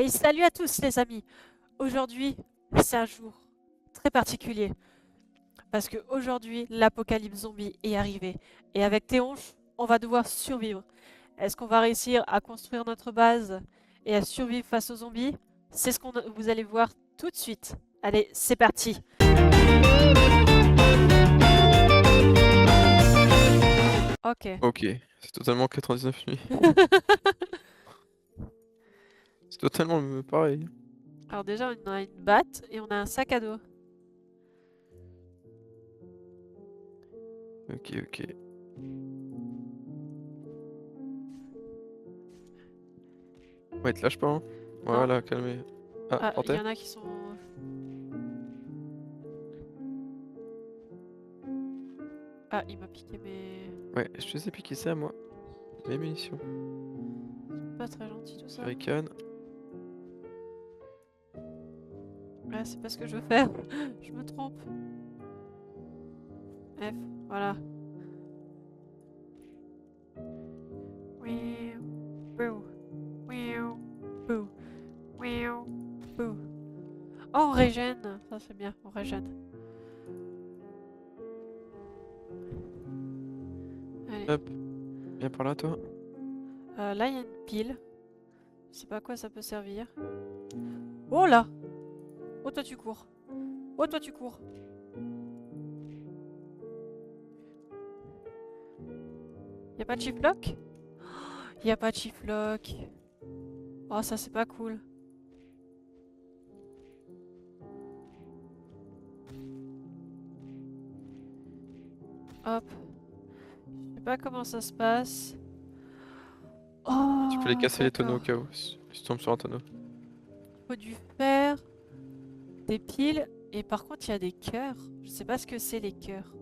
Hey, salut à tous les amis. Aujourd'hui, c'est un jour très particulier parce que aujourd'hui, l'apocalypse zombie est arrivé et avec Théonche, on va devoir survivre. Est-ce qu'on va réussir à construire notre base et à survivre face aux zombies? C'est ce que vous allez voir tout de suite. Allez, c'est parti. Ok. Ok, c'est totalement 99 nuits. C'est totalement pareil. Alors déjà, on a une batte et on a un sac à dos. Ok, ok. Ouais, te lâche pas, hein. Non. Voilà, calmez. Ah, Ah, par il y terre? en a qui sont... Ah, il m'a piqué mes... Ouais, je te sais piquer ça, moi. Mes munitions. Pas très gentil tout ça. Jerrycan. Ah, c'est pas ce que je veux faire. Je me trompe. F, voilà. Ouiou, bouh, ouiou, bouh, ouiou, bouh. Oh, on régène. Ça c'est bien, on régène. Allez. Hop, viens par là, toi. Là, il y a une pile. Je sais pas à quoi ça peut servir. Oh là! Oh, toi tu cours. Oh, toi tu cours. Y a pas de chiflock? Y a pas de chiflock. Oh, ça c'est pas cool. Hop. Je sais pas comment ça se passe. Tu peux les Oh, casser les tonneaux au d'accord. cas où, si tu tombes sur un tonneau. Faut du fer, des piles, et par contre il y a des cœurs. Je sais pas ce que c'est les cœurs.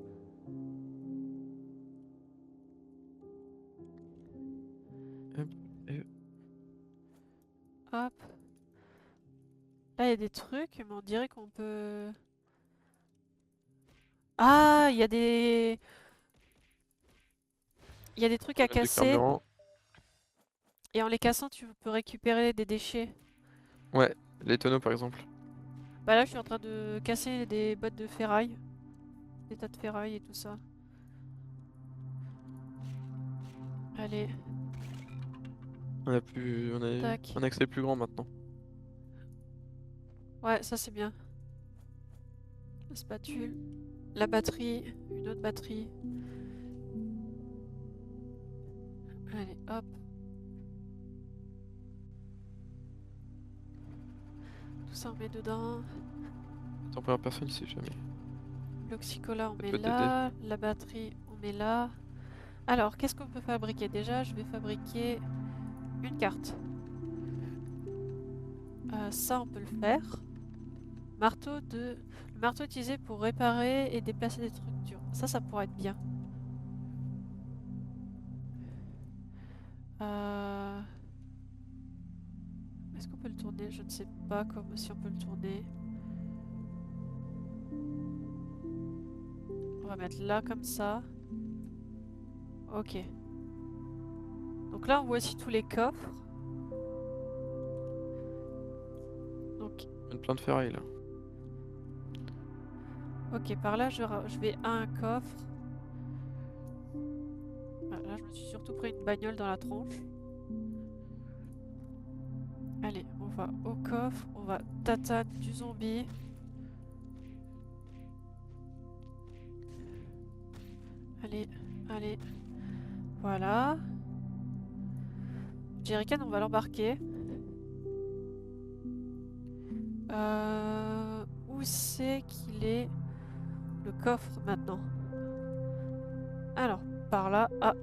Hop, et... Hop. Là il y a des trucs, mais on dirait qu'on peut... Ah, il y a des... Il y a des trucs à mettre de casser, carburant. et en les cassant tu peux récupérer des déchets. Ouais, les tonneaux par exemple. Bah là je suis en train de casser des bottes de ferraille. Des tas de ferraille et tout ça. Allez, On a plus. On a tac. un accès plus grand maintenant. Ouais, ça c'est bien. La spatule, la batterie, une autre batterie. Allez, hop. Tout ça on met dedans. Attends, première personne, si jamais. L'oxycola on Ça met peut t'aider. là. La batterie on met là. Alors, qu'est-ce qu'on peut fabriquer? Déjà, je vais fabriquer une carte. Ça, on peut le faire. Le marteau utilisé pour réparer et déplacer des structures. Ça pourrait être bien. Est-ce qu'on peut le tourner? Je ne sais pas si on peut le tourner. On va mettre là comme ça. Ok. Donc là, on voit aussi tous les coffres. Donc, Une plein de ferraille là. ok, par là, je vais à un coffre. Ah, là, je me suis surtout pris une bagnole dans la tronche. Allez, on va au coffre, on va tatane du zombie. Allez, allez. Voilà. Jerrycan, on va l'embarquer. Où c'est qu'il est le coffre maintenant? Alors, par là. Ah.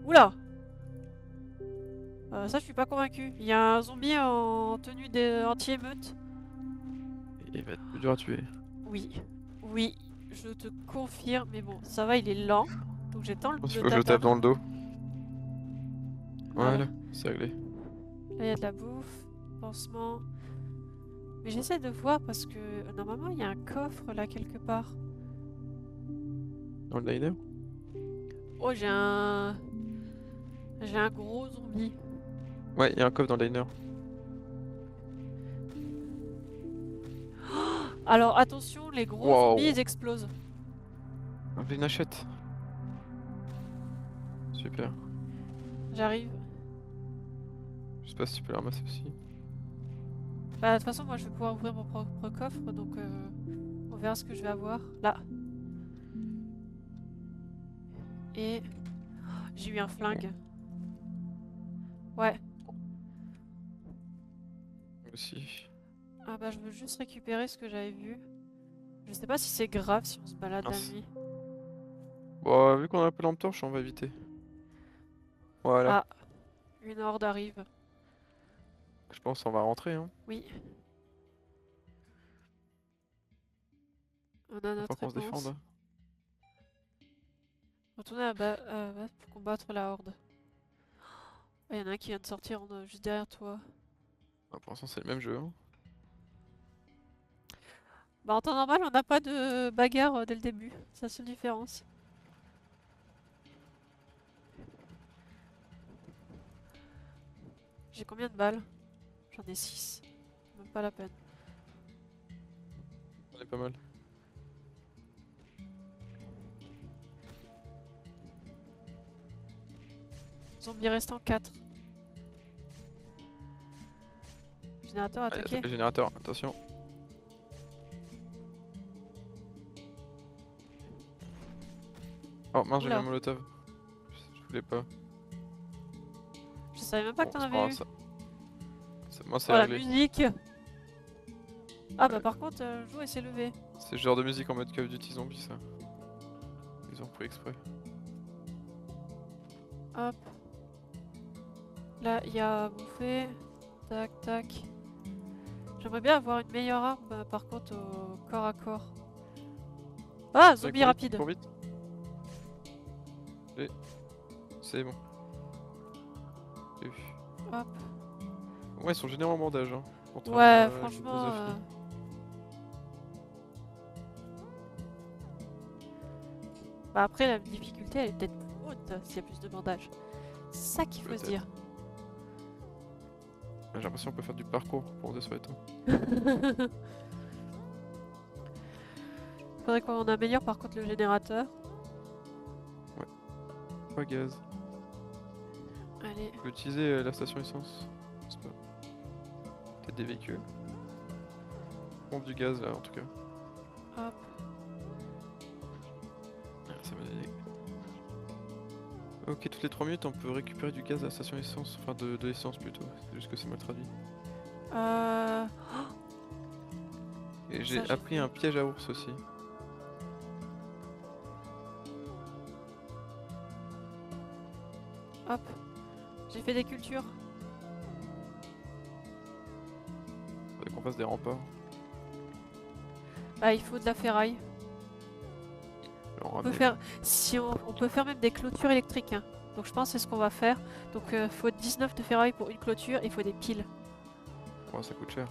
Oula! Ça, je suis pas convaincu. Il y a un zombie en tenue anti-émeute. Il va être plus dur à tuer. Oui, oui, je te confirme. Mais bon, ça va, il est lent. Donc j'ai le temps de Bon, il le faut que je le tape dans tatane. le dos. Voilà. Voilà, c'est réglé. Là, il y a de la bouffe, pansement. Mais j'essaie de voir parce que normalement, il y a un coffre là quelque part. Dans le liner? Oh, j'ai un... J'ai un gros zombie. Ouais, il y a un coffre dans le liner. Alors attention, les gros Wow. zombies ils explosent. Une hachette. Super. J'arrive. Je sais pas si tu peux la ramasser aussi. Bah de toute façon moi je vais pouvoir ouvrir mon propre coffre donc on verra ce que je vais avoir. Là. Et j'ai eu un flingue. Ouais. Moi aussi. Ah bah je veux juste récupérer ce que j'avais vu. Je sais pas si c'est grave si on se balade la Mince. nuit. Bon, vu qu'on a un peu lampe torche, on va éviter. Voilà. Ah, une horde arrive. Je pense qu'on va rentrer, hein. Oui. On a Faut pas notre qu'on se réponse. défende. Retourner à bas pour combattre la horde. Il y en a un qui vient de sortir juste derrière toi. Ah, pour l'instant, c'est le même jeu, hein. Bah en temps normal on n'a pas de bagarre dès le début. C'est la seule différence. J'ai combien de balles? J'en ai 6. Même pas la peine. On est pas mal. Zombie restant 4. Générateur Allez, attaqué. attaque le générateur, attention. Oh mince, j'ai mis Oula. un molotov. Je voulais pas. Je savais même pas que Bon, t'en c'est pas avais grave, eu. ça. Moi, c'est Oh la réglé. musique. Ah bah Ouais. par contre, Joe il s'est levé. C'est le genre de musique en mode Call of Duty Zombie, ça. Ils ont pris exprès. Hop. Là, il y a à bouffer. Tac, tac. J'aimerais bien avoir une meilleure arme, par contre, au corps à corps. Ah, zombie rapide. Cours vite. C'est bon. J'ai vu. Hop. Ouais, ils sont généreux en bandage, hein. Contrairement Ouais, à franchement. Philosophie. Bah après, la difficulté, elle est peut-être plus haute s'il y a plus de bandages. C'est ça qu'il faut se Peut-être. dire. J'ai l'impression qu'on peut faire du parcours pour monter sur les toits. Faudrait qu'on améliore par contre le générateur. Pas gaz. Allez. On peut utiliser la station essence. C'est pas. Peut-être des véhicules. Pompe du gaz là en tout cas. Hop. Ah, ça m'a donné. Ok, toutes les 3 minutes on peut récupérer du gaz à la station essence. Enfin de l'essence plutôt. C'est juste que c'est mal traduit. Euh... Et Ça, j'ai j'ai appris fait. un piège à ours aussi. Hop. J'ai fait des cultures. Faudrait qu'on fasse des remparts. Bah, il faut de la ferraille. Alors, On peut faire, si on peut faire même des clôtures électriques. Hein. Donc je pense que c'est ce qu'on va faire. Donc faut 19 de ferraille pour une clôture et il faut des piles. Ouais, ça coûte cher.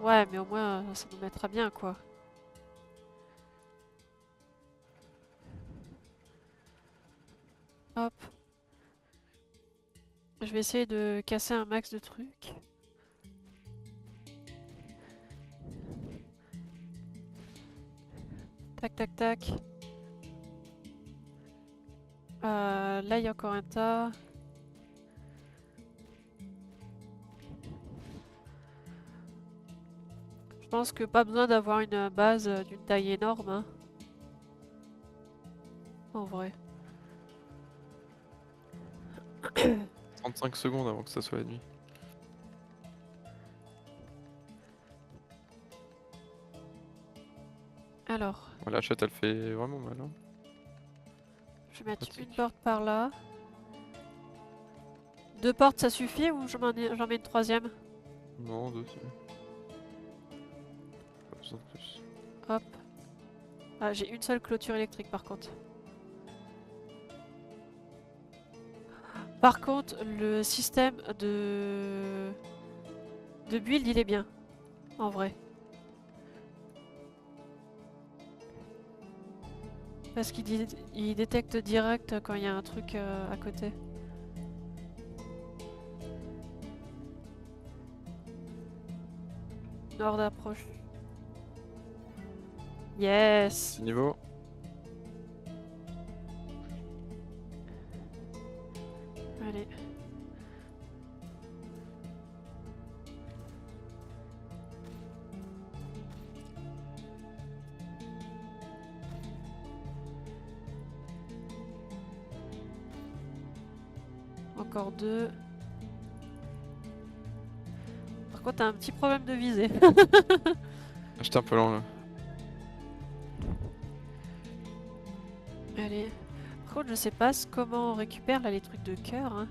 Ouais, mais au moins ça nous mettra bien quoi. Hop. Je vais essayer de casser un max de trucs. Tac, tac, tac. Là, il y a encore un tas. Je pense que pas besoin d'avoir une base d'une taille énorme. Hein. En vrai. 35 secondes avant que ça soit la nuit. Alors, Ouais, la chatte elle fait vraiment mal. Hein. je vais mettre Pratique. une porte par là. 2 portes, ça suffit ou j'en mets une troisième? Non, 2 c'est bien. Pas besoin de plus. Hop. Ah, j'ai une seule clôture électrique par contre. Par contre, le système de build, il est bien. En vrai. Parce qu'il détecte direct quand il y a un truc à côté. Horde approche. Yes. Ce niveau. Allez. Encore 2. Par contre, t'as un petit problème de visée. J'étais un peu lent là. Allez. Par contre, je sais pas comment on récupère là les trucs de cœur. Hein.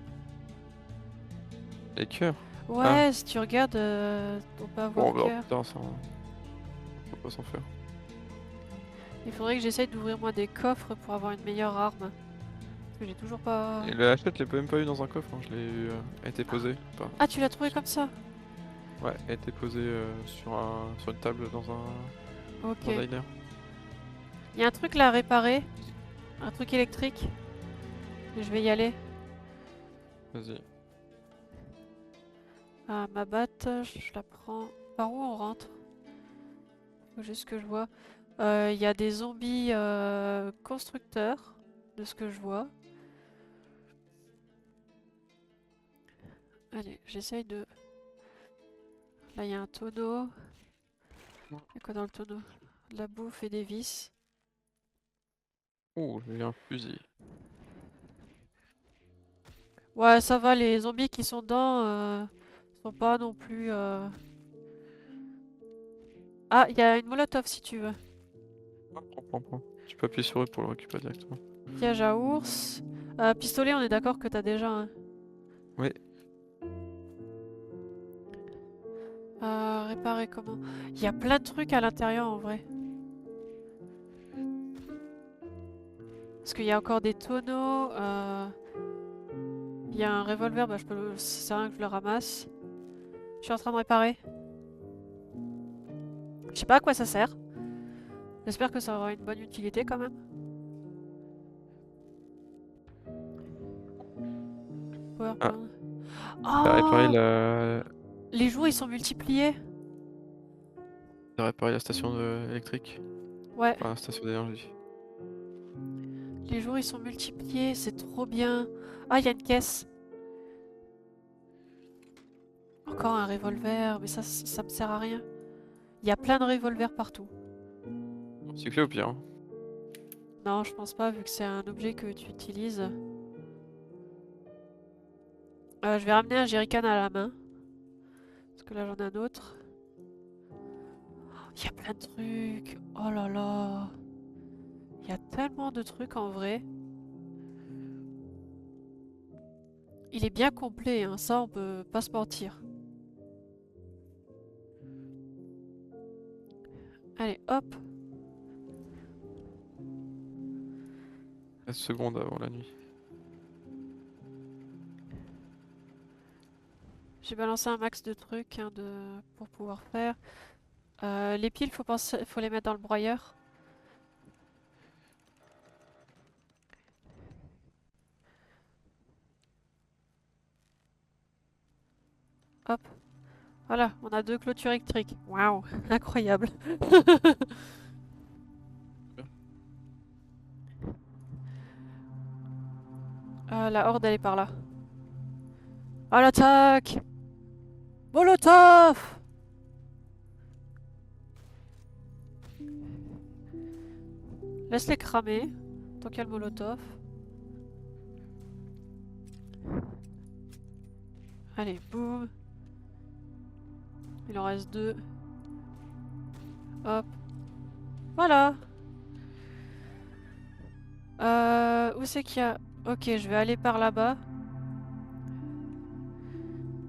Les cœurs. Ouais, si tu regardes, on peut Bon, avoir on verra cœur. plus tard ça. Faut pas s'en faire. Il faudrait que j'essaye d'ouvrir moi des coffres pour avoir une meilleure arme. Parce que j'ai toujours pas... Et la hachette, je l'ai même pas eu dans un coffre, hein. Je l'ai eu. Elle était posée. Enfin, Ah, tu l'as trouvé comme ça? ouais, elle était posée sur une table dans un Ok. diner. Il y a un truc là à réparer. Un truc électrique. Je vais y aller. Vas-y. Ah, ma batte, je la prends. Par où on rentre? Faut juste que je vois. Il y a des zombies constructeurs, de ce que je vois. Allez, j'essaye de... Là, il y a un tonneau. Il y a quoi dans le tonneau? De la bouffe et des vis. Oh, j'ai un fusil. Ouais, ça va, les zombies qui sont dedans sont pas non plus... Ah, il y a une molotov si tu veux. Prends. Tu peux appuyer sur eux pour le récupérer directement. Piège à ours. Pistolet, on est d'accord que t'as déjà un. Oui. Réparer comment? Il y a plein de trucs à l'intérieur en vrai. Parce qu'il y a encore des tonneaux. Il y a un revolver, bah je peux le... C'est rien que je le ramasse. Je suis en train de réparer. Je sais pas à quoi ça sert. J'espère que ça aura une bonne utilité quand même. Ah, PowerPoint. t'as réparé Oh! la... Les jours ils sont multipliés. t'as réparé la station électrique. Ouais. Enfin, la station d'énergie. Les jours ils sont multipliés, c'est trop bien. Ah, il y a une caisse. Encore un revolver, mais ça me sert à rien. Il y a plein de revolvers partout. Recycler au pire. Hein. Non, je pense pas, vu que c'est un objet que tu utilises. Je vais ramener un jerrycan à la main. Parce que là, j'en ai un autre. Il y a plein de trucs. Oh là là. Il y a tellement de trucs en vrai. Il est bien complet, hein. Ça, on peut pas se mentir. Allez, hop. 13 secondes avant la nuit. J'ai balancé un max de trucs hein, pour pouvoir faire. Les piles, faut les mettre dans le broyeur. Hop. Voilà, on a 2 clôtures électriques. Waouh, incroyable. La horde, elle est par là. À l'attaque! Molotov! Laisse-les cramer, tant qu'il y a le molotov. Allez, boum. Il en reste 2. Hop. Voilà. Où c'est qu'il y a... Ok, je vais aller par là-bas.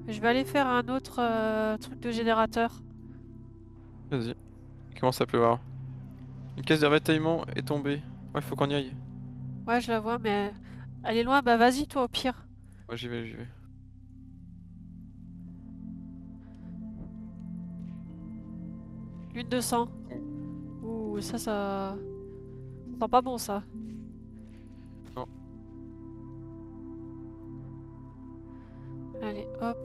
Je vais aller faire un autre truc de générateur. Vas-y. Il commence à pleuvoir. Une caisse de ravitaillement est tombée. Ouais, faut qu'on y aille. Ouais, je la vois, mais elle est loin. Bah vas-y, toi, au pire. Ouais, j'y vais. Une de sang. Ouh, ça... Ça sent pas bon, ça. Non, Allez, hop.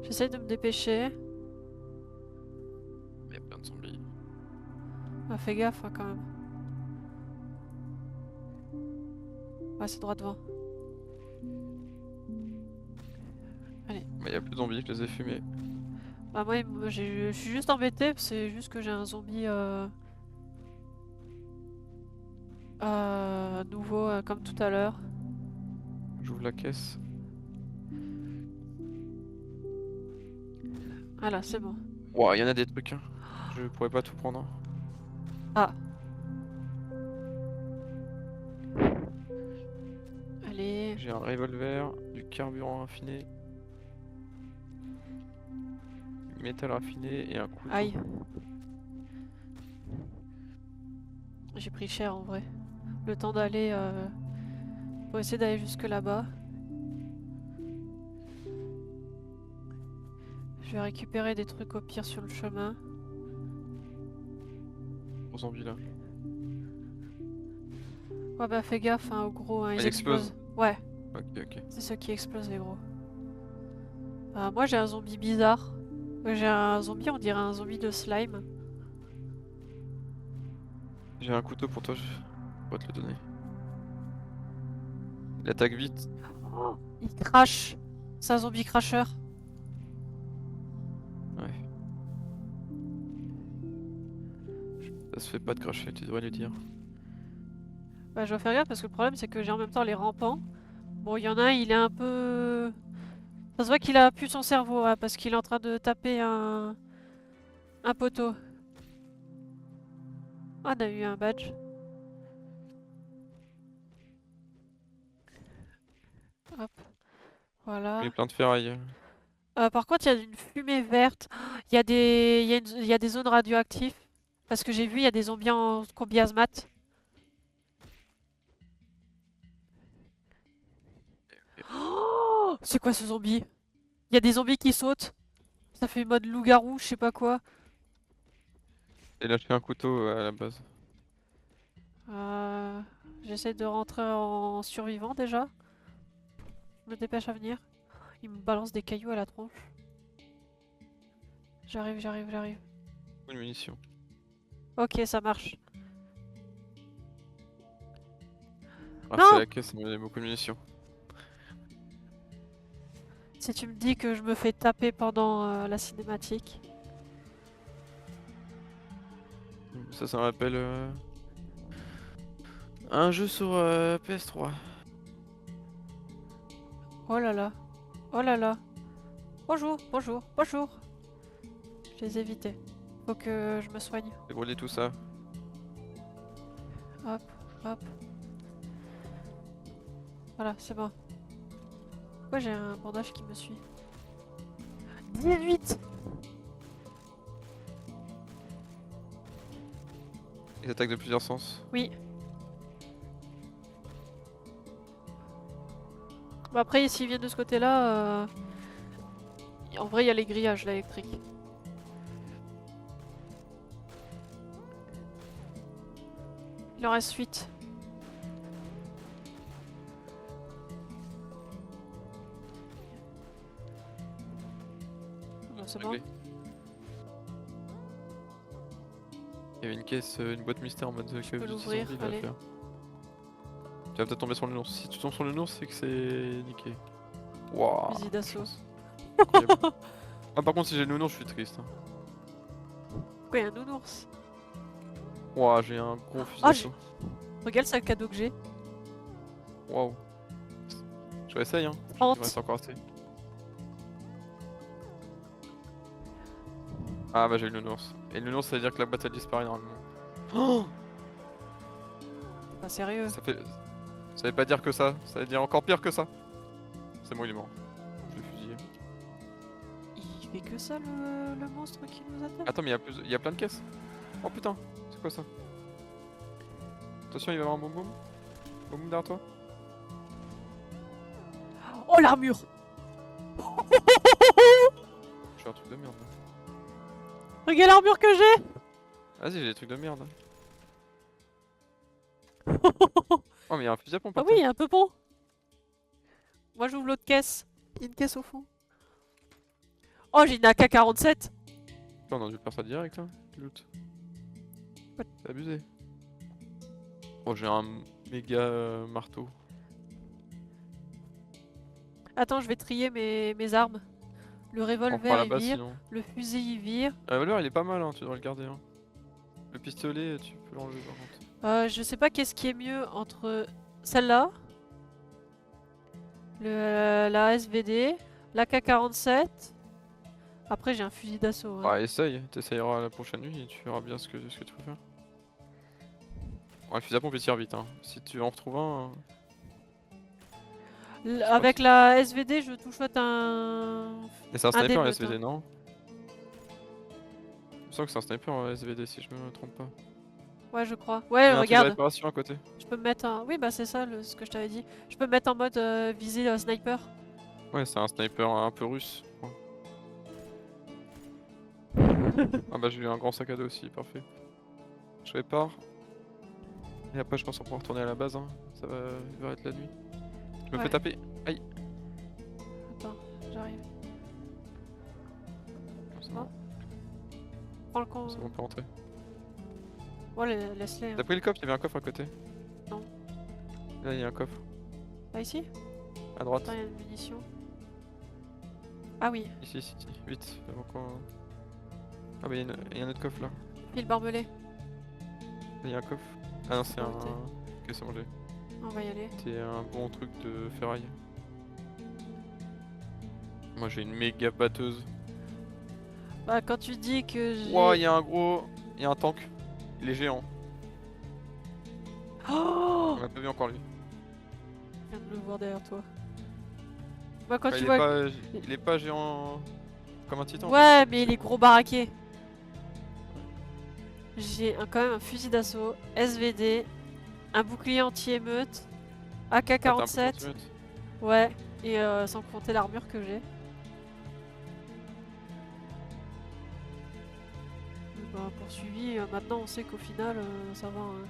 J'essaie de me dépêcher. il y a plein de zombies. Ah, fais gaffe hein, quand même. Ouais, c'est droit devant. Allez. Bah, y a plus de zombies, je les ai fumés. Bah moi, je suis juste embêté, c'est juste que j'ai un zombie nouveau comme tout à l'heure. J'ouvre la caisse. Voilà, c'est bon. Ouah, y en a des trucs, hein. Je pourrais pas tout prendre. Ah. Allez. J'ai un revolver, du carburant raffiné, du métal raffiné et un couteau. Aïe. J'ai pris cher en vrai. Le temps d'aller... Pour essayer d'aller jusque là-bas. Je vais récupérer des trucs au pire sur le chemin. Gros zombie là. Ouais bah fais gaffe hein, aux gros, hein, Ah, ils il explose. explosent. Ouais, Ok, ok. c'est ceux qui explosent les gros. Moi j'ai un zombie bizarre. J'ai un zombie, on dirait un zombie de slime. J'ai un couteau pour toi, je pourrais te le donner. Il attaque vite. Oh, il crache. C'est un zombie cracheur. Ouais. Ça se fait pas de cracher, tu devrais lui dire. Bah je dois faire gaffe parce que le problème c'est que j'ai en même temps les rampants. Bon il y en a un, il est un peu... Ça se voit qu'il a plus son cerveau hein, parce qu'il est en train de taper un poteau. Ah, on a eu un badge. Hop, Il voilà. est plein de ferraille. Par contre, il y a une fumée verte. Il y a il y a des zones radioactives. Parce que j'ai vu, il y a des zombies en combi hazmat. Oh, c'est quoi ce zombie? Il y a des zombies qui sautent. Ça fait mode loup-garou, je sais pas quoi. Et lâché un couteau à la base. Euh, J'essaie de rentrer en survivant déjà. Je me dépêche à venir. Il me balance des cailloux à la tronche. J'arrive, j'arrive, j'arrive. Beaucoup de munitions. Ok, ça marche. Ah, c'est Non! la caisse, mais il y a beaucoup de munitions. Si tu me dis que je me fais taper pendant la cinématique. Ça me rappelle un jeu sur PS3. Oh là là. Oh là là. Bonjour, bonjour, bonjour. Je les ai évités. Faut que je me soigne. J'ai brûlé tout ça. Hop, hop. Voilà, c'est bon. Pourquoi j'ai un bandage qui me suit? 18! Ils attaquent de plusieurs sens. Oui. Bon après, s'ils viennent de ce côté-là, en vrai, il y a les grillages là, électriques. Il en reste 8. Bon, c'est bon. Réglé. Il y avait une caisse, une boîte mystère en mode que peux vous l'ouvrir, utilisez allez. faire. Tu vas peut-être tomber sur le nounours. Si tu tombes sur le nounours, c'est que c'est niqué. Waouh. Fusil d'assaut. Incroyable. Ah, par contre, si j'ai le nounours, je suis triste. Hein. Pourquoi il y a un nounours? Waouh, j'ai un gros fusil Oh, d'assaut. Regarde, c'est le cadeau que j'ai. Waouh. Je réessaye, hein. Il 30. reste encore assez. Ah bah j'ai le nounours. Et le nounours, ça veut dire que la boîte elle disparaît normalement. Oh, Pas sérieux. ça veut pas dire que ça veut dire encore pire que ça. C'est bon, il est mort. Je l'ai fusillé. Il fait que ça le monstre qui nous attaque? Attends, mais il y a plein de caisses. Oh putain, c'est quoi ça? Attention, il va y avoir un boum boum. Boum boum derrière toi. Oh l'armure! Je fais un truc de merde. Là. Regarde l'armure que j'ai! Vas-y, j'ai des trucs de merde. Oh, mais il y a un fusil à pompe Ah par oui, terre. un peu bon. Moi j'ouvre l'autre caisse. Il y a une caisse au fond. Oh, j'ai une AK-47. On a dû faire ça direct, hein. Loot. C'est abusé. Oh, j'ai un méga marteau. Attends, je vais trier mes armes. Le On fera revolver il là-bas vire, sinon. le fusil il vire. Le revolver il est pas mal, hein, tu devrais le garder. Hein. Le pistolet, tu peux l'enlever par contre. Je sais pas qu'est-ce qui est mieux entre celle-là, la SVD, l'AK-47. Après, j'ai un fusil d'assaut. Ouais. Bah, essaye, t'essayeras la prochaine nuit et tu verras bien ce que tu peux faire. Ouais, le fusil à pompe il tire vite. Hein. Si tu en retrouves un. Je crois Avec la SVD, je touchote Et c'est un un sniper d'émeute. SVD, Hein. non? Je sens que c'est un sniper SVD si je me trompe pas. Ouais, je crois. Il Ouais, y a un truc de regarde. réparation à côté. Je peux me mettre en... Oui, bah c'est ça ce que je t'avais dit. Je peux me mettre en mode visée sniper. Ouais, c'est un sniper un peu russe. Ouais. Ah bah j'ai eu un grand sac à dos aussi, parfait. Je répare. Et après je pense qu'on pourra retourner à la base, hein. Il va être la nuit. Je me Ouais. fais taper. Aïe. Attends, j'arrive. C'est Non. bon, Prends le con. c'est bon, on peut rentrer. Ouais, laisse-les. Hein. T'as pris le coffre? Il y avait un coffre à côté. Non. Là il y a un coffre. Là, ici? À droite. Attends, il y a une munition. Ah oui, Ici, ici, vite. Avant qu'on... Ah bah il y a un autre coffre là. file barbelé. Là il y a un coffre. Ah non, c'est un. Ok. Ok, c'est bon, j'ai. On va y aller. C'est un bon truc de ferraille. Moi j'ai une méga batteuse. Bah, quand tu dis que j'ai... Ouah, il y a un gros. Il y a un tank. Il est géant. Oh, On l'a pas vu encore lui. je viens de le voir derrière toi. Moi, quand Enfin, tu vois... il est pas géant comme un titan. Ouais, mais il est gros baraqué. J'ai quand même un fusil d'assaut, SVD, un bouclier anti-émeute, Ah, t'as un peu AK-47. d'antimètre. Ouais, et sans compter l'armure que j'ai. Bah, poursuivi, maintenant on sait qu'au final ça va. Hein.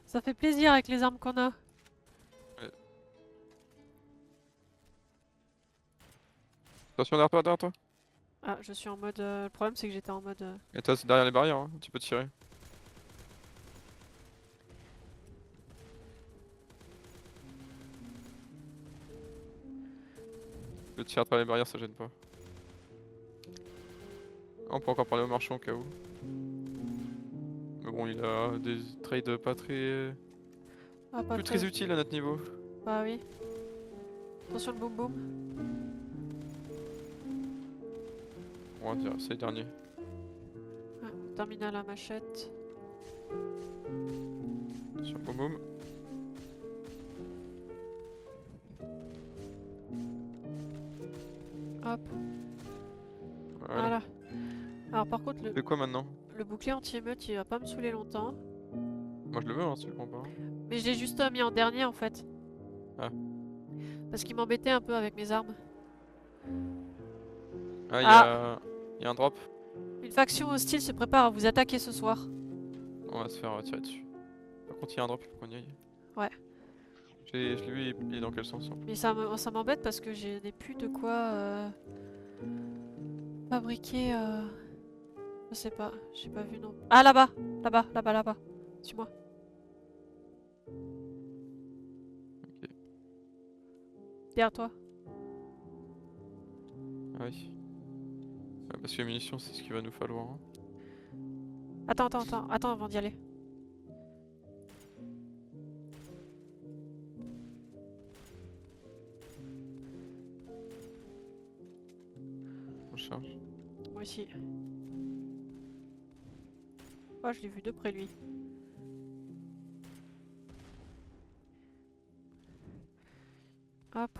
Ça fait plaisir avec les armes qu'on a. Ouais. Attention derrière toi. Ah, je suis en mode. Le problème c'est que j'étais en mode. Et toi c'est derrière les barrières, hein. Tu peux tirer. Tu peux tirer à travers les barrières, ça gêne pas. On peut encore parler au marchand au cas où. Mais bon, il a des trades pas très. Ah, pas Plus très. très utiles à notre niveau. Bah oui. Attention le boum boum. On va dire, c'est le dernier. Ah, terminal à machette. Sur Boum Boum. Hop, Voilà. voilà. Alors par contre, C'est quoi maintenant? le bouclier anti-émeute il va pas me saouler longtemps. Moi je le veux, hein, si tu le prends pas. Mais je l'ai juste mis en dernier en fait. Ah. Parce qu'il m'embêtait un peu avec mes armes. Ah, il y a un drop. Une faction hostile se prépare à vous attaquer ce soir. On va se faire tirer dessus. Par contre, il y a un drop, il faut qu'on y aille. Ouais. Je l'ai vu, il est dans quel sens? Mais ça m'embête parce que je n'ai plus de quoi fabriquer. Je sais pas, j'ai pas vu non. Ah là-bas, là-bas. Suis-moi. Ok. Derrière toi. Ah oui. Ouais, parce que les munitions, c'est ce qu'il va nous falloir. Hein. Attends avant d'y aller. On charge. Moi aussi. Oh, je l'ai vu de près lui. Hop.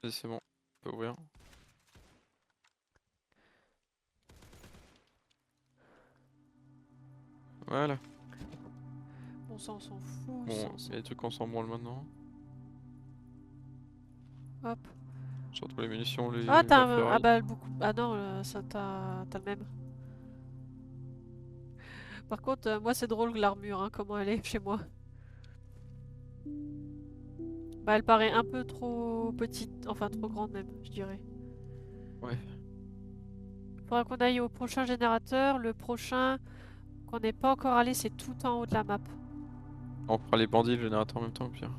Vas-y, c'est bon. On peut ouvrir. Voilà. Bon, ça, on s'en fout. Bon, Ça, il y a des trucs qu'on s'en branle maintenant. Hop. Surtout les munitions, Ah, la t'as ah ferraille. bah, beaucoup. Ah non, ça, t'as le même. Par contre, moi, c'est drôle l'armure, hein, comment elle est chez moi. Bah, elle paraît un peu trop petite. Enfin, trop grande même, je dirais. Ouais. Faudra qu'on aille au prochain générateur. Le prochain qu'on n'est pas encore allé, c'est tout en haut de la map. On fera les bandits et le générateur en même temps, au pire.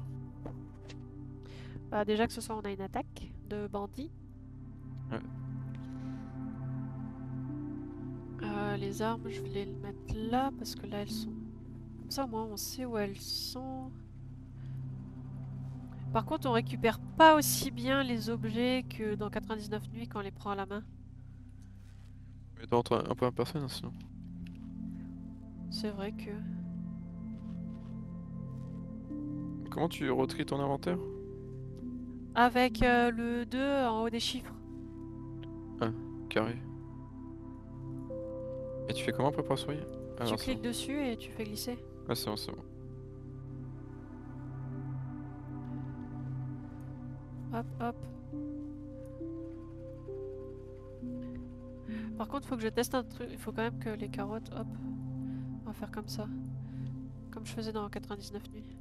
Bah, déjà que ce soir, on a une attaque de bandits. Ouais. Les armes, je vais les mettre là parce que là, elles sont. Comme ça, au moins, on sait où elles sont. Par contre, on récupère pas aussi bien les objets que dans 99 nuits quand on les prend à la main. Mais t'as un peu en personne, hein, sinon. C'est vrai que. Comment tu retries ton inventaire? Avec le 2 en haut des chiffres. Ah, carré. Et tu fais comment pour pas soigner? Ah Tu non, c'est cliques bon. dessus et tu fais glisser. Ah, c'est bon, c'est bon. Hop, hop. Par contre, faut que je teste un truc. Il faut quand même que les carottes, hop. On va faire comme ça. Comme je faisais dans 99 nuits.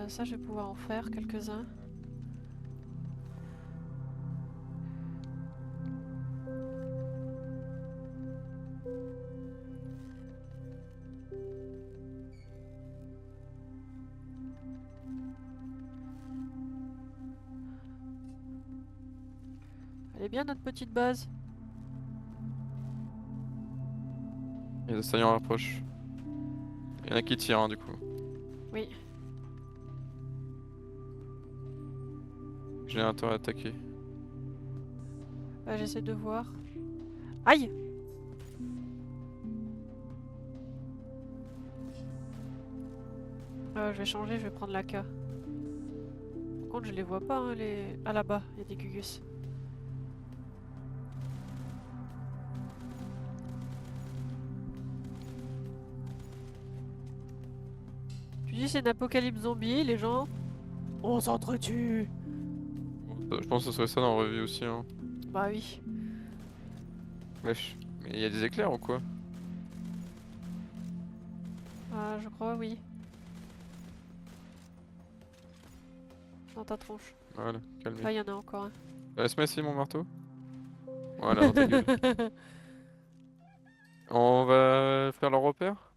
Ça, je vais pouvoir en faire quelques-uns. Elle est bien notre petite base. Les assaillants rapprochent. Il y en a qui tirent, hein, du coup. Oui. Générateur attaqué. J'essaie de voir. Aïe! Je vais changer, je vais prendre la K. Par contre, je les vois pas, hein, les. Ah là-bas, il y a des gugus. Tu dis c'est une apocalypse zombie, les gens. On s'entretue! Je pense que ce serait ça dans Revue aussi, hein. Bah oui. Wesh. Mais il y a des éclairs ou quoi? Je crois, oui. Dans ta tronche. Voilà, calmez. Là, il y en a encore un. Laisse-moi essayer mon marteau. Voilà, dans ta gueule. On va faire leur repère?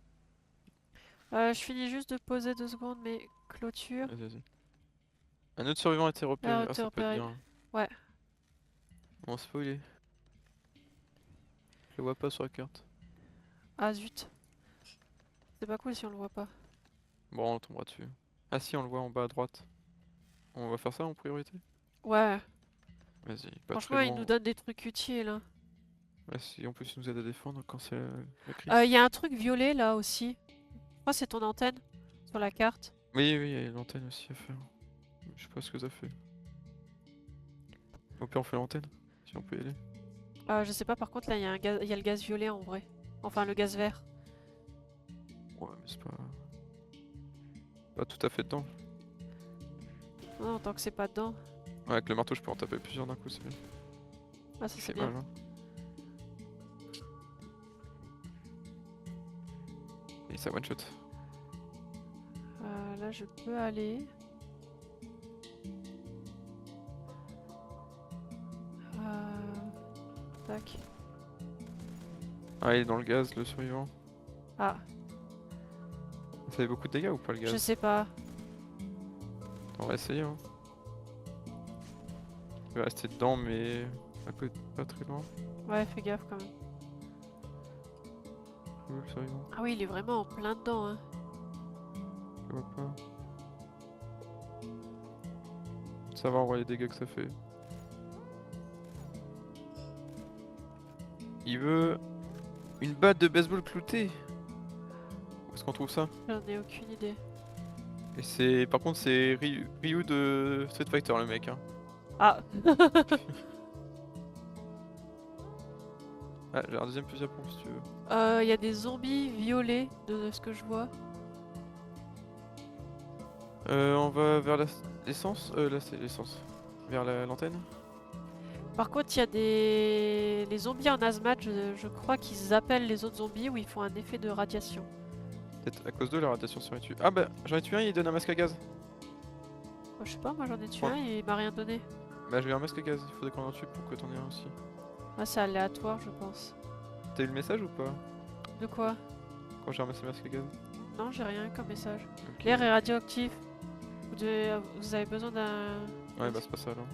Je finis juste de poser 2 secondes mes clôtures. Vas-y, vas-y. Un autre survivant a été repéré. Ah, Te ça peut être repérer. bien. Ouais. On se fait où il est? Je le vois pas sur la carte. Ah zut. C'est pas cool si on le voit pas. Bon, on tombera dessus. Ah si, on le voit en bas à droite. On va faire ça en priorité? Ouais. Vas-y, pas Franchement, très il loin. nous donne des trucs utiles, hein. Ouais, si en plus il nous aide à défendre quand c'est la crise. Il y a un truc violet là aussi. Je crois que c'est ton antenne sur la carte. Oui, oui, il y a l'antenne aussi à faire. Je sais pas ce que ça fait. Au pire, on fait l'antenne, si on peut y aller. Je sais pas, par contre là il y a un gaz, il y a le gaz violet en vrai. Enfin le gaz vert. Ouais, mais c'est pas. Pas tout à fait dedans. Non, tant que c'est pas dedans. Ouais, avec le marteau, je peux en taper plusieurs d'un coup, c'est bien. Ah ça c'est C'est bien. mal, hein. Et ça one shot. Là je peux aller. Tac. Ah, il est dans le gaz, le survivant. Ah, Ça fait beaucoup de dégâts ou pas le je gaz? sais pas. On va essayer, hein. Il va rester dedans, mais à côté, pas très loin. Ouais, fais gaffe quand même. Où le survivant? Ah oui, il est vraiment en plein dedans, hein. Je vois pas. Ça va, on voit les dégâts que ça fait. Il veut une batte de baseball cloutée. Où est-ce qu'on trouve ça? J'en ai aucune idée. Et c'est. Par contre, c'est Ryu de Street Fighter, le mec. Hein. Ah, Ah, j'ai un deuxième fusil à pompe si tu veux. il y a des zombies violets de ce que je vois. On va vers l'essence. Là, c'est l'essence. Vers l'antenne. Par contre, il y a les zombies en hazmat, je crois qu'ils appellent les autres zombies où ils font un effet de radiation. Peut-être à cause de la radiation sur les tués. Ah bah, j'en ai tué un, il donne un masque à gaz. Je sais pas, moi j'en ai tué Ouais. un et il m'a rien donné. Bah, j'ai eu un masque à gaz, il faudrait qu'on en tue pour que t'en aies un aussi. Ah, c'est aléatoire, je pense. T'as eu le message ou pas? De quoi? Quand j'ai ramassé le masque à gaz. Non, j'ai rien comme message. Ok. L'air est radioactif. Vous avez besoin d'un... Ouais, bah, c'est pas ça alors.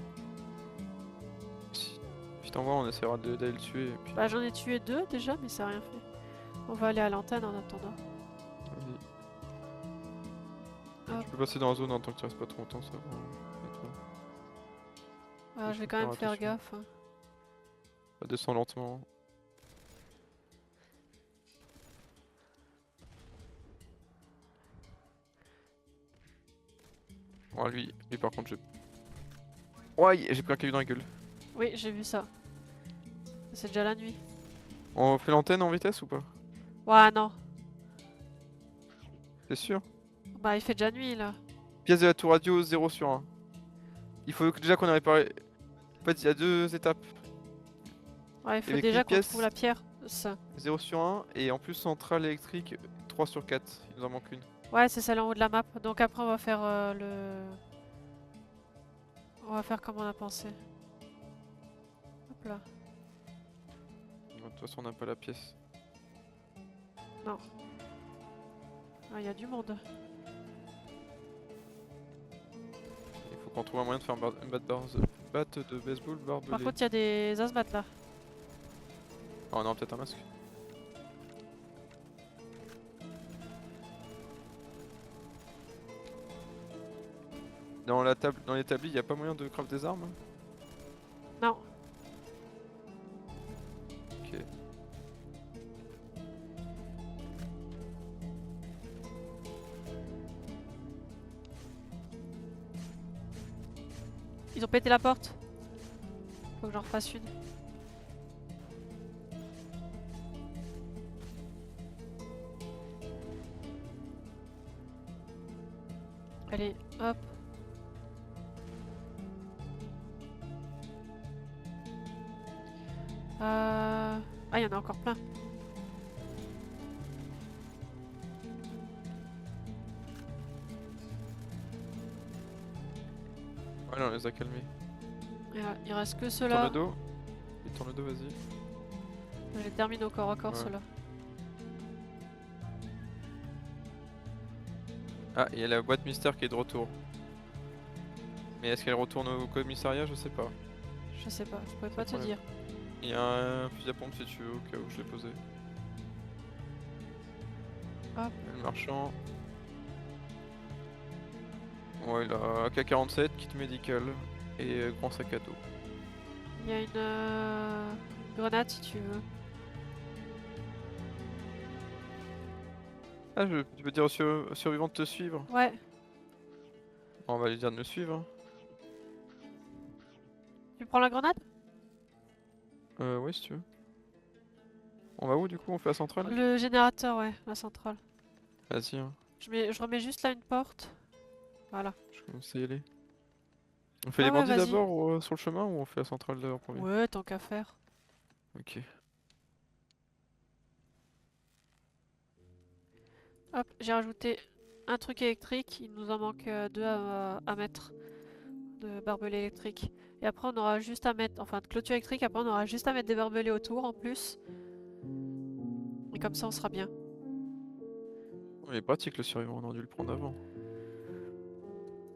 Si t'envoies, on essaiera d'aller le tuer et puis. Bah, j'en ai tué 2 déjà, mais ça a rien fait. On va aller à l'antenne en attendant. Vas-y. Hop. Tu peux passer dans la zone en tant que tu restes pas trop longtemps, ça va. Et toi, Ah, il je vais faut quand même faire faire attention. gaffe. Hein. Ça descend lentement. Ouais, lui par contre, Ouais, j'ai pris un caillou dans la gueule. Oui, j'ai vu ça. C'est déjà la nuit. On fait l'antenne en vitesse ou pas? Ouais, non. C'est sûr? Bah, il fait déjà nuit là. Pièce de la tour radio 0 sur 1. Il faut déjà qu'on ait réparé. En fait, il y a 2 étapes. Ouais, il faut avec déjà une qu'on pièce- trouve la pierre. Ça. 0 sur 1 et en plus centrale électrique 3 sur 4. Il nous en manque une. Ouais, c'est celle en haut de la map. Donc après, on va faire le... On va faire comme on a pensé. Hop là. De toute façon, on n'a pas la pièce. Ah, il y a du monde. Il faut qu'on trouve un moyen de faire une batte de baseball Par barbelée. contre, il y a des hazmats là. Ah, on aura peut-être un masque. Dans l'établi, il n'y a pas moyen de craft des armes? Non. Ok. Ils ont pété la porte. Faut que j'en refasse une. Allez, hop. Ah, il y en a encore plein. Ouais, là, on les a calmés. Il reste que Tourne ceux-là. le dos. Et tourne le dos, vas-y. Je les termine au corps à corps, Ouais. ceux-là. Ah, il y a la boîte mystère qui est de retour. Mais est-ce qu'elle retourne au commissariat? Je sais pas. Je sais pas, je pourrais pas te problème. dire. Il y a un fusil à pompe si tu veux, au cas où je l'ai posé. Hop. Le marchand. Ouais, il a AK-47, kit médical et grand sac à dos. Il y a une grenade si tu veux. Ah, tu peux dire aux survivants de te suivre? Ouais. On va lui dire de me suivre. Hein. Tu prends la grenade? Ouais, si tu veux. On va où du coup? On fait la centrale? Le générateur, ouais, la centrale. Vas-y, hein. Je remets juste là une porte. Voilà. Je commence à y aller. On fait Ah les ouais, bandits vas-y. d'abord sur le chemin ou on fait la centrale d'abord en premier? Ouais, tant qu'à faire. Ok. Hop, j'ai rajouté un truc électrique. Il nous en manque 2 à mettre de barbelés électriques. Et après, on aura juste à mettre, enfin de clôture électrique. Après, on aura juste à mettre des barbelés autour en plus. Et comme ça, on sera bien. Il est pratique le survivant, on aurait dû le prendre avant.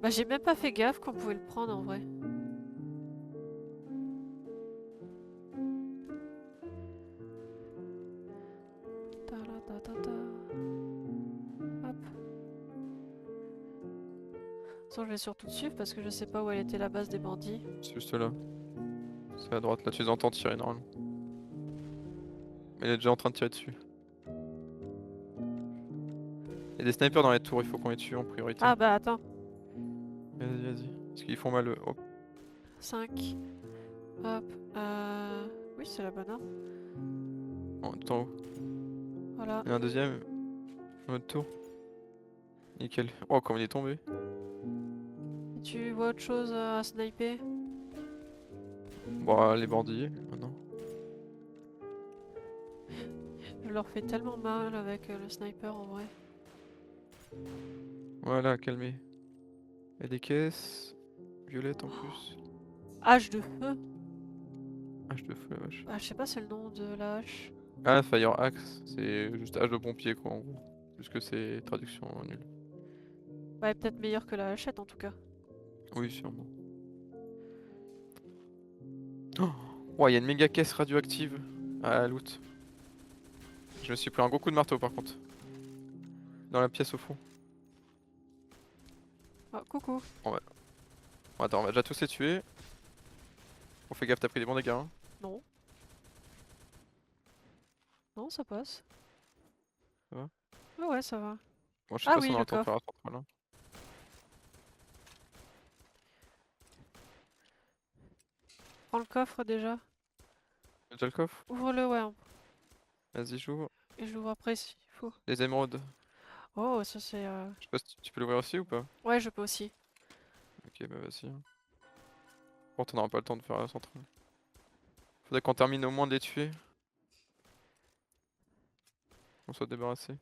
Bah, j'ai même pas fait gaffe qu'on pouvait le prendre en vrai. Ta-la-ta-ta-ta. Hop. De toute façon, je vais surtout te suivre parce que je sais pas où elle était la base des bandits. C'est juste là. C'est à droite, là tu les entends tirer normalement. Mais il est déjà en train de tirer dessus. a des snipers dans les tours, il faut qu'on les tue en priorité. Ah bah attends. Vas-y, vas-y. Parce qu'ils font mal. Oh, 5. Hop. Oui, c'est la bonne arme. tout en haut. Voilà. Il y en a un deuxième. Un autre tour. Nickel. Oh, comme il est tombé. Tu vois autre chose à sniper? Bon, les bandits, maintenant. Je leur fais tellement mal avec le sniper en vrai. Voilà, calmez. Il y a des caisses. Violettes en plus. Hache de feu? Hache de feu, la vache. Ah, je sais pas c'est le nom de la hache. Ah, Fire Axe, c'est juste hache de pompier, quoi, en gros. Plus que c'est traduction nulle. Ouais, peut-être meilleur que la hachette en tout cas. Oui, sûrement. Oh, ouais, il y a une méga caisse radioactive à loot. Je me suis pris un gros coup de marteau par contre. Dans la pièce au fond. Oh, coucou. Bon, attends, on va déjà tous les tuer. On fait gaffe, t'as pris des bons dégâts. Hein. Non. Non, ça passe. Ça va? Ah ouais, ça va. Bon, je sais Ah pas si oui, on a le le temps de coffre. faire la centrale. Hein. Prends le coffre déjà. T'as déjà le coffre? Ouvre-le, ouais. Vas-y, j'ouvre. Et j'ouvre après s'il faut. Les émeraudes. Oh, ça c'est... Je sais pas si tu peux l'ouvrir aussi ou pas? Ouais, je peux aussi. Ok, bah vas-y. Hein. Bon, on n'aura pas le temps de faire la centrale. Faudrait qu'on termine au moins de les tuer. On soit débarrassé.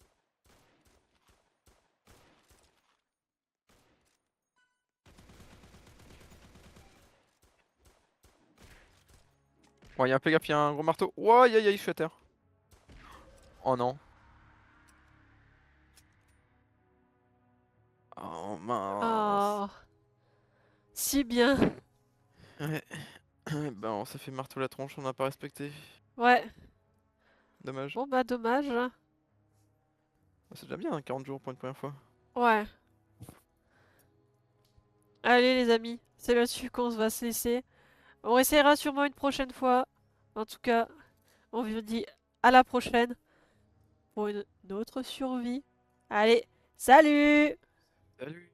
Bon, y'a un peu gaffe, y'a un gros marteau. Ouah, aïe aïe aïe, je suis à terre. Oh non. Oh mince. Ah, si bien. Ouais. Bah, on s'est fait marteau la tronche, on n'a pas respecté. Ouais. Dommage. Bon bah dommage. Bah, c'est déjà bien, hein, 40 jours pour une première fois. Ouais. Allez les amis, c'est là-dessus qu'on va se laisser. On essaiera sûrement une prochaine fois. En tout cas, on vous dit à la prochaine pour une autre survie. Allez, salut! Salut.